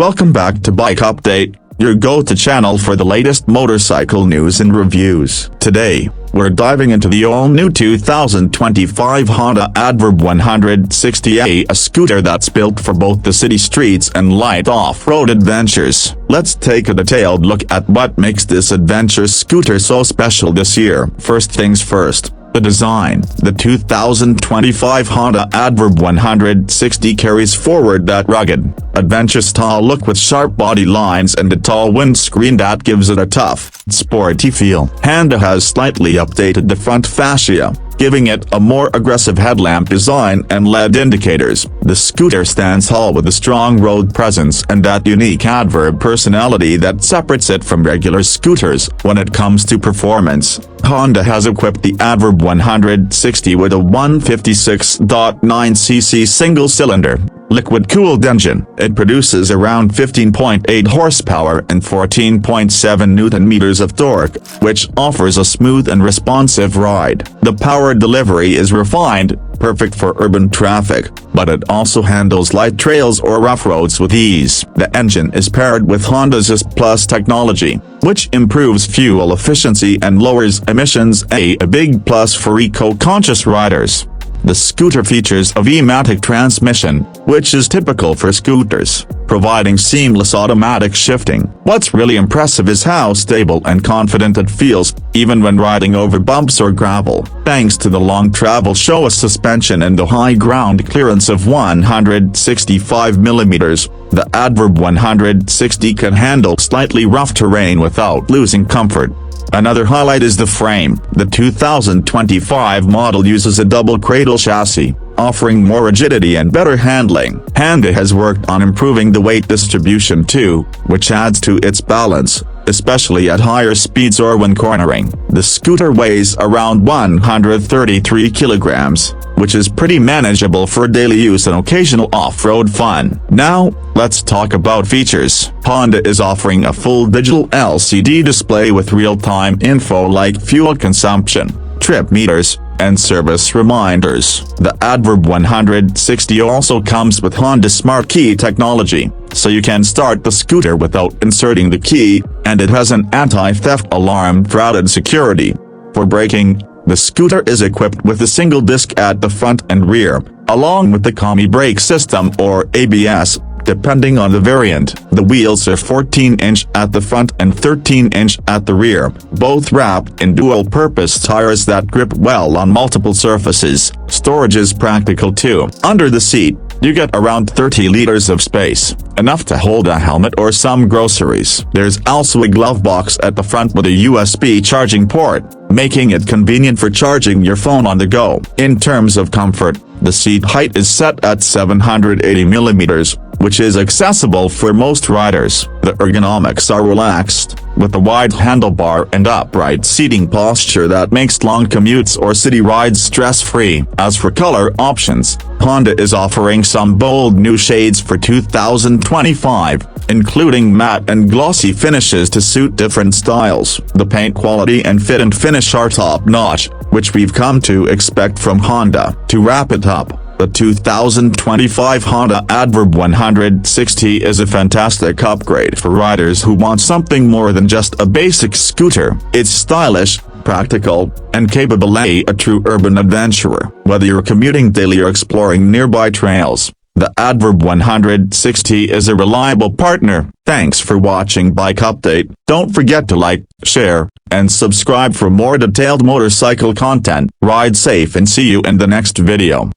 Welcome back to Bike Update, your go-to channel for the latest motorcycle news and reviews. Today, we're diving into the all-new 2025 Honda ADV 160A, a scooter that's built for both the city streets and light off-road adventures. Let's take a detailed look at what makes this adventure scooter so special this year. First things first. The design. The 2025 Honda ADV 160 carries forward that rugged, adventure-style look with sharp body lines and a tall windscreen that gives it a tough, sporty feel. Honda has slightly updated the front fascia, giving it a more aggressive headlamp design and LED indicators. The scooter stands tall with a strong road presence and that unique adverb personality that separates it from regular scooters. When it comes to performance, Honda has equipped the ADV 160 with a 156.9cc single-cylinder, liquid-cooled engine. It produces around 15.8 horsepower and 14.7 newton-meters of torque, which offers a smooth and responsive ride. The power delivery is refined, perfect for urban traffic, but it also handles light trails or rough roads with ease. The engine is paired with Honda's S Plus technology, which improves fuel efficiency and lowers emissions, a big plus for eco-conscious riders. The scooter features a V-matic transmission, which is typical for scooters, providing seamless automatic shifting. What's really impressive is how stable and confident it feels, even when riding over bumps or gravel. Thanks to the long travel show suspension and the high ground clearance of 165mm, the ADV 160 can handle slightly rough terrain without losing comfort. Another highlight is the frame. The 2025 model uses a double cradle chassis, offering more rigidity and better handling. Honda has worked on improving the weight distribution too, which adds to its balance, especially at higher speeds or when cornering. The scooter weighs around 133 kilograms, which is pretty manageable for daily use and occasional off-road fun. Now, let's talk about features. Honda is offering a full digital LCD display with real-time info like fuel consumption, trip meters, and service reminders. The ADV 160 also comes with Honda Smart Key technology, so you can start the scooter without inserting the key, and it has an anti-theft alarm for added security. For braking, the scooter is equipped with a single disc at the front and rear, along with the combi brake system or ABS, depending on the variant. The wheels are 14-inch at the front and 13-inch at the rear, both wrapped in dual-purpose tires that grip well on multiple surfaces. Storage is practical too. Under the seat, you get around 30 liters of space, enough to hold a helmet or some groceries. There's also a glove box at the front with a USB charging port, making it convenient for charging your phone on the go. In terms of comfort, the seat height is set at 780mm, which is accessible for most riders. The ergonomics are relaxed, with a wide handlebar and upright seating posture that makes long commutes or city rides stress-free. As for color options, Honda is offering some bold new shades for 2025, including matte and glossy finishes to suit different styles. The paint quality and fit and finish are top-notch, which we've come to expect from Honda. To wrap it up, the 2025 Honda ADV 160 is a fantastic upgrade for riders who want something more than just a basic scooter. It's stylish, practical, and capable of a true urban adventurer. Whether you're commuting daily or exploring nearby trails, the ADV 160 is a reliable partner. Thanks for watching Bike Update. Don't forget to like, share, and subscribe for more detailed motorcycle content. Ride safe and see you in the next video.